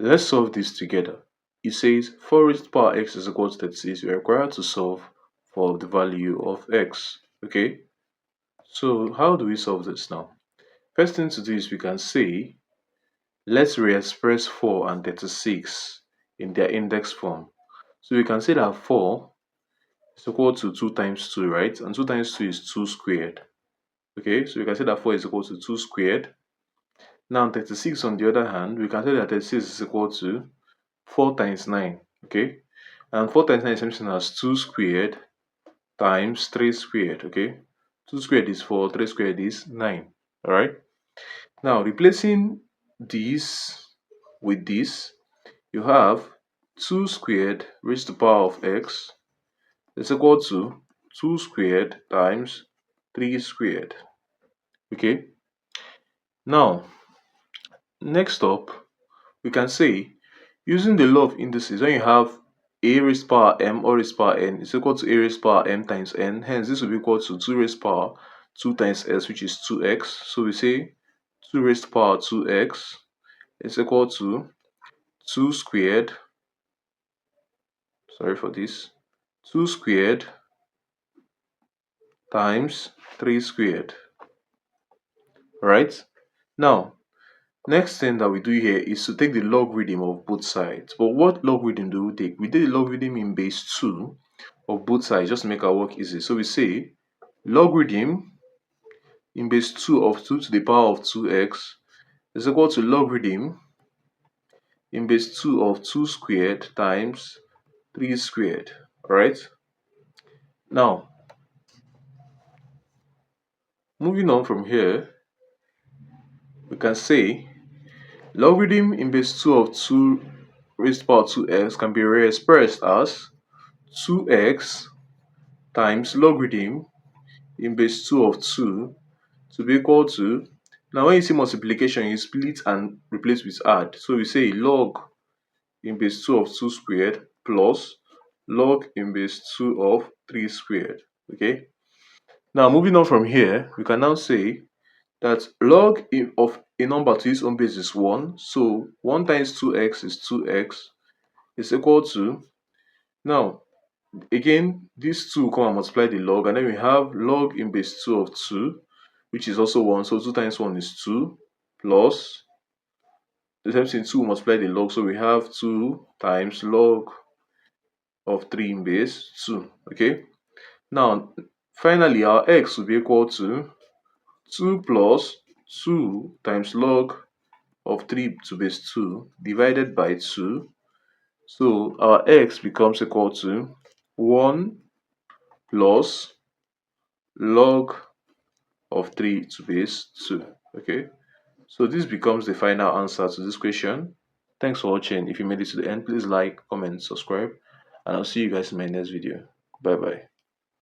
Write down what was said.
Let's solve this together. It says 4 raised to power x is equal to 36. We are required to solve for the value of x. Okay, so how do we solve this now? First thing to do is we can say, let's re-express 4 and 36 in their index form. So we can say that 4 is equal to 2 times 2, right? And 2 times 2 is 2 squared. Okay, so we can say that 4 is equal to 2 squared. Now 36 on the other hand, we can say that 36 is equal to 4 times 9. Okay, and 4 times 9 is something as 2 squared times 3 squared. Okay, 2 squared is 4, 3 squared is 9. Alright, now replacing this with this, you have 2 squared raised to the power of x is equal to 2 squared times 3 squared. Okay, now next up, we can say, using the law of indices, when you have a raised to power m or raised to power n is equal to a raised to power m times n, hence this will be equal to 2 raised to power 2 times s, which is 2x. So we say 2 raised to power 2x is equal to 2 squared, sorry for this, 2 squared times 3 squared. Right, now next thing that we do here is to take the logarithm of both sides. But what logarithm do we take? We take the logarithm in base 2 of both sides just to make our work easy. So we say logarithm in base 2 of 2 to the power of 2x is equal to logarithm in base 2 of 2 squared times 3 squared. Alright, now moving on from here, we can say logarithm in base 2 of 2 raised to power 2x can be re-expressed as 2x times logarithm in base 2 of 2 to be equal to, now when you see multiplication, you split and replace with add. So we say log in base 2 of 2 squared plus log in base 2 of 3 squared. Okay, now moving on from here, we can now say that of a number to its own base is 1. So 1 times 2x is 2x is equal to, now again these two come and multiply the log, and then we have log in base 2 of 2, which is also 1. So 2 times 1 is 2 plus the same thing, 2 multiply the log, so we have 2 times log of 3 in base 2. Okay, now finally our x will be equal to 2 plus 2 times log of 3 to base 2 divided by 2. So our x becomes equal to 1 plus log of 3 to base 2. Okay, so this becomes the final answer to this question. Thanks for watching. If you made it to the end, please like, comment, subscribe, and I'll see you guys in my next video. Bye bye.